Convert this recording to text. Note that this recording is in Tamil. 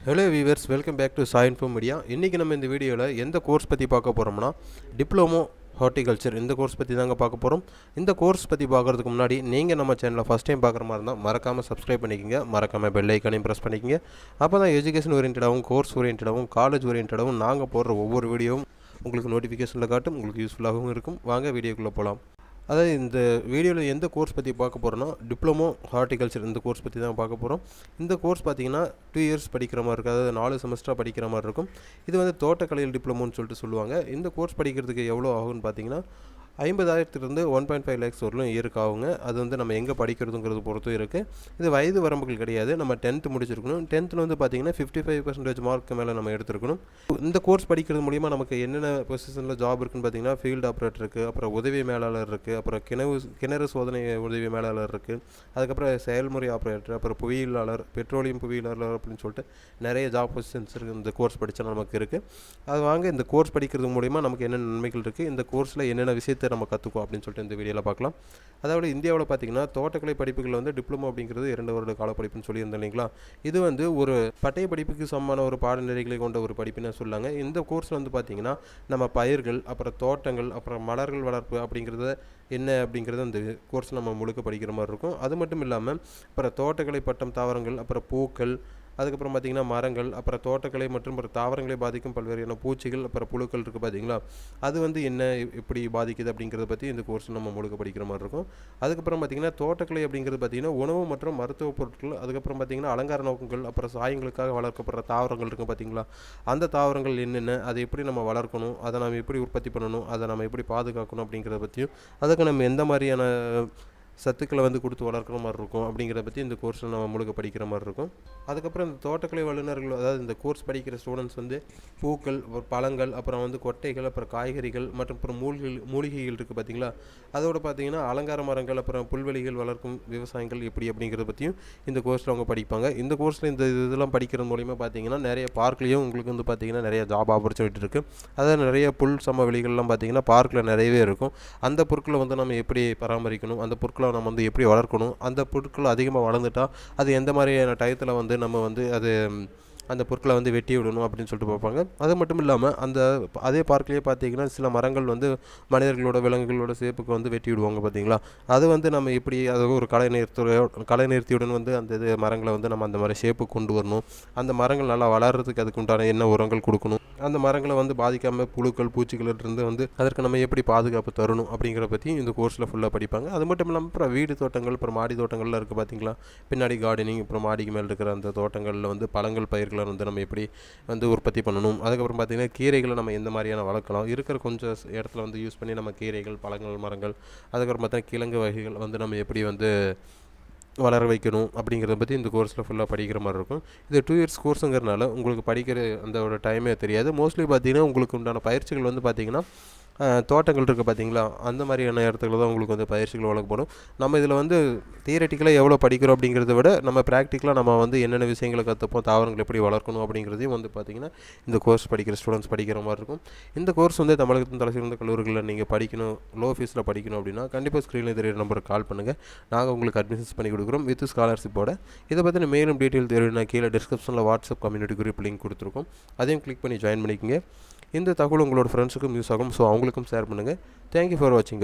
Hello viewers, welcome back to Sai info media. இன்றைக்கி நம்ம இந்த வீடியோவில் எந்த கோர்ஸ் பற்றி பார்க்க போகிறோம்னா டிப்ளமோ ஹார்டிகல்ச்சர் இந்த கோர்ஸ் பற்றி தாங்க பார்க்க போகிறோம். இந்த கோர்ஸ் பற்றி பார்க்குறதுக்கு முன்னாடி நீங்கள் நம்ம சேனலை ஃபஸ்ட் டைம் பார்க்குற மாதிரி இருந்தால் மறக்காமல் சப்ஸ்கிரைப் பண்ணிக்கோங்க, மறக்காமல் பெல் ஐக்கானையும் ப்ரெஸ் பண்ணிக்கோங்க. அப்போ தான் எஜுகேஷன் ஓரியன்டாகவும் கோர்ஸ் ஓரியன்டாகவும் காலேஜ் ஓரியன்டாகவும் நாங்கள் போடுற ஒவ்வொரு வீடியோவும் உங்களுக்கு நோட்டிஃபிகேஷனில் காட்டும், உங்களுக்கு யூஸ்ஃபுல்லாகவும் இருக்கும். வாங்க வீடியோக்குள்ளே போகலாம். அதாவது இந்த வீடியோவில் எந்த கோர்ஸ் பற்றி பார்க்க போகிறோன்னா டிப்ளமோ ஹார்டிகல்ச்சர் இந்த கோர்ஸ் பற்றி தான் பார்க்க போகிறோம். இந்த கோர்ஸ் பார்த்திங்கன்னா 2 இயர்ஸ் படிக்கிற மாதிரி இருக்குது, அதாவது 4 செமஸ்டராக படிக்கிற மாதிரி இருக்கும். இது வந்து தோட்டக்கலையில் டிப்ளமோன்னு சொல்லிட்டு சொல்லுவாங்க. இந்த கோர்ஸ் படிக்கிறதுக்கு எவ்வளோ ஆகும்னு பார்த்தீங்கன்னா 50,000 1.5 lakhs வரலும் இயருக்கு ஆகுங்க. அது வந்து நம்ம எங்கே படிக்கிறதுங்கிறது பொறுத்தும் இருக்குது. இது வயது வரம்புகள் கிடையாது. நம்ம 10th முடிச்சிருக்கணும். 10th வந்து பார்த்திங்கன்னா 55% மார்க்கு மேலே நம்ம எடுத்துருக்கணும். இந்த கோர்ஸ் படிக்கிறது மூலிமா நமக்கு என்னென்ன பொசிஷனில் ஜாப் இருக்குன்னு பார்த்தீங்கன்னா ஃபீல்டு ஆப்ரேட்டர் இருக்குது, அப்புறம் உதவி மேலாளர் இருக்குது, அப்புறம் கிணறு சோதனை உதவி மேலாளர் இருக்குது, அதுக்கப்புறம் செயல்முறை ஆப்ரேட்டர், அப்புறம் புவியியலாளர், பெட்ரோலியம் புவியியலாளர் அப்படின்னு சொல்லிட்டு நிறைய ஜாப் பொசிஷன்ஸ் இருக்குது. இந்த கோர்ஸ் படித்தா நமக்கு இருக்குது. அது வாங்க இந்த கோர்ஸ் படிக்கிறது மூலிமா நமக்கு என்னென்ன நன்மைகள் இருக்குது, இந்த கோர்ஸில் என்னென்ன விஷயத்தை நம்ம கற்றுக்குவோம் அப்படின்னு சொல்லிட்டு இந்த வீடியோவில் பார்க்கலாம். அதாவது இந்தியாவில் பார்த்திங்கன்னா தோட்டக்கலை படிப்புகள் வந்து டிப்ளமோ அப்படிங்கிறது 2 வருட கால படிப்புன்னு சொல்லியிருந்தேன் இல்லைங்களா. இது வந்து ஒரு பட்டய படிப்புக்கு சமமான ஒரு பாடநெறிகளை கொண்ட ஒரு படிப்புன்னு சொல்லாங்க. இந்த கோர்ஸில் வந்து பார்த்திங்கன்னா நம்ம பயிர்கள், அப்புறம் தோட்டங்கள், அப்புறம் மலர்கள் வளர்ப்பு அப்படிங்கிறத என்ன அப்படிங்கிறது அந்த கோர்ஸ் நம்ம முழுக்க படிக்கிற மாதிரி இருக்கும். அது மட்டும் இல்லாமல் அப்புறம் தோட்டக்கலை பட்டம், தாவரங்கள், அப்புறம் பூக்கள், அதுக்கப்புறம் பார்த்திங்கன்னா மரங்கள், அப்புறம் தோட்டக்கலை மற்றும் ஒரு தாவரங்களை பாதிக்கும் பல்வேறு பூச்சிகள், அப்புறம் புழுக்கள் இருக்குது பார்த்திங்களா. அது வந்து என்ன எப்படி பாதிக்குது அப்படிங்கிறத பற்றி இந்த கோர்ஸ் நம்ம முழுக்க படிக்கிற மாதிரி இருக்கும். அதுக்கப்புறம் பார்த்திங்கன்னா தோட்டக்கலை அப்படிங்கிறது பார்த்திங்கன்னா உணவு மற்றும் மருத்துவ பொருட்கள், அதுக்கப்புறம் பார்த்திங்கன்னா அலங்கார நோக்கங்கள், அப்புறம் சாயங்களுக்காக வளர்க்கப்படுற தாவரங்கள் இருக்குது பார்த்திங்களா. அந்த தாவரங்கள் என்னென்ன, அதை எப்படி நம்ம வளர்க்கணும், அதை நம்ம எப்படி உற்பத்தி பண்ணணும், அதை நம்ம எப்படி பாதுகாக்கணும் அப்படிங்கிறத பற்றியும், அதுக்கு நம்ம எந்த மாதிரியான சத்துக்களை வந்து கொடுத்து வளர்க்குற மாதிரி இருக்கும் அப்படிங்கிறத பற்றி இந்த கோர்ஸில் நம்ம முழுக்க படிக்கிற மாதிரி இருக்கும். அதுக்கப்புறம் இந்த தோட்டக்கலை வல்லுநர்கள், அதாவது இந்த கோர்ஸ் படிக்கிற ஸ்டூடெண்ட்ஸ் வந்து பூக்கள், பழங்கள், அப்புறம் வந்து கொட்டைகள், அப்புறம் காய்கறிகள் மற்றும் அப்புறம் மூலிகைகள் இருக்குது பார்த்திங்களா. அதோடு பார்த்திங்கன்னா அலங்கார மரங்கள், அப்புறம் புல்வெளிகள் வளர்க்கும் விவசாயங்கள் எப்படி அப்படிங்கிறத பற்றியும் இந்த கோர்ஸில் அவங்க படிப்பாங்க. இந்த கோர்ஸில் இந்த இதெல்லாம் படிக்கிறது மூலிமா பார்த்திங்கன்னா நிறைய பார்க்லேயும் உங்களுக்கு வந்து பார்த்திங்கன்னா நிறைய ஜாப் ஆப்பர்ச்சுனிட்டி இருக்குது. அதாவது நிறைய புல் சமவெளிகள்லாம் பார்த்திங்கன்னா பார்க்கில் நிறையவே இருக்கும். அந்த பொருட்களை வந்து நம்ம எப்படி பராமரிக்கணும், அந்த பொருட்களை நம்ம வந்து எப்படி வளர்க்கணும், அந்த பொருட்கள் அதிகமாக வளர்ந்துட்டால் அது எந்த மாதிரியான டயத்தில் வந்து நம்ம வந்து அது அந்த பொருட்களை வந்து வெட்டி விடணும் அப்படின்னு சொல்லிட்டு பார்ப்பாங்க. அது மட்டும் இல்லாமல் அதே பார்க்லேயே பார்த்தீங்கன்னா சில மரங்கள் வந்து மனிதர்களோட விலங்குகளோட சேப்புக்கு வந்து வெட்டி விடுவாங்க பார்த்தீங்களா. அது வந்து நம்ம எப்படி அது ஒரு கலை நிறுத்தியுடன் வந்து அந்த மரங்களை வந்து நம்ம அந்த மாதிரி ஷேப்புக்கு கொண்டு வரணும், அந்த மரங்கள் நல்லா வளர்கிறதுக்கு அதுக்கு உண்டான என்ன உரங்கள் கொடுக்கணும், அந்த மரங்களை வந்து பாதிக்காமல் புழுக்கள் பூச்சிகளிலிருந்து வந்து அதற்கு நம்ம எப்படி பாதுகாப்பு தரணும் அப்படிங்கிற பற்றி இந்த கோர்ஸில் ஃபுல்லாக படிப்பாங்க. அது மட்டும் இல்லாமல் அப்புறம் வீடு தோட்டங்கள், அப்புறம் மாடி தோட்டங்கள்லாம் இருக்குது பார்த்தீங்களா. பின்னாடி கார்டனிங், அப்புறம் மாடிக்கு மேலே இருக்கிற அந்த தோட்டங்களில் வந்து பழங்கள் பயிர்கள் வந்து நம்ம எப்படி வந்து உற்பத்தி பண்ணணும், அதுக்கப்புறம் பார்த்திங்கன்னா கீரைகளை நம்ம எந்த மாதிரியான வளர்க்கலாம், இருக்கிற கொஞ்சம் இடத்துல வந்து யூஸ் பண்ணி நம்ம கீரைகள், பழங்கள், மரங்கள், அதுக்கப்புறம் பார்த்தீங்கன்னா கிழங்கு வகைகள் வந்து நம்ம எப்படி வந்து வளர வைக்கணும் அப்படிங்கிறத பற்றி இந்த கோர்ஸில் ஃபுல்லாக படிக்கிற மாதிரி இருக்கும். இது 2 இயர்ஸ் கோர்ஸுங்கிறனால உங்களுக்கு படிக்கிற அந்த டைமே தெரியாது. மோஸ்ட்லி பார்த்திங்கன்னா உங்களுக்கு உண்டான பயிற்சிகள் வந்து பார்த்திங்கன்னா தோட்டங்கள் இருக்குது பார்த்திங்களா, அந்த மாதிரியான இடத்துல தான் உங்களுக்கு வந்து பயிற்சிகள் வழங்கப்படும். நம்ம இதில் வந்து தியரட்டிக்கலாக எவ்வளோ படிக்கிறோம் அப்படிங்கிறத விட நம்ம ப்ராக்டிக்கலாக நம்ம வந்து என்னென்ன விஷயங்களை கற்றுப்போம், தாவரங்கள் எப்படி வளர்க்கணும் அப்படிங்கிறதையும் வந்து பார்த்திங்கன்னா இந்த கோர்ஸ் படிக்கிற ஸ்டூடெண்ட்ஸ் படிக்கிற மாதிரி இருக்கும். இந்த கோர்ஸ் வந்து தமிழகத்தின் தலைசிறந்த கல்லூரிகளில் நீங்கள் படிக்கணும், லோ ஃபீஸில் படிக்கணும் அப்படின்னா கண்டிப்பாக ஸ்க்ரீனில் தெரியுற நம்பருக்கு கால் பண்ணுங்கள். நாங்கள் உங்களுக்கு அட்மிஷன்ஸ் பண்ணி கொடுக்குறோம் வித் ஸ்காலர்ஷிப்போட. இதை பற்றின மேலும் டீட்டெயில் தெரியும்னா கீழே டிஸ்கிரிப்ஷனில் வாட்ஸ்அப் கம்யூனிட்டி குரூப் லிங்க் கொடுத்துருக்கோம், அதையும் கிளிக் பண்ணி ஜாயின் பண்ணிக்கோங்க. இந்த தகவல் உங்களோட ஃப்ரெண்ட்ஸுக்கும் யூஸ் ஆகும், ஸோ அவங்களுக்கும் ஷேர் பண்ணுங்கள். தேங்க்யூ ஃபார் வாட்சிங்.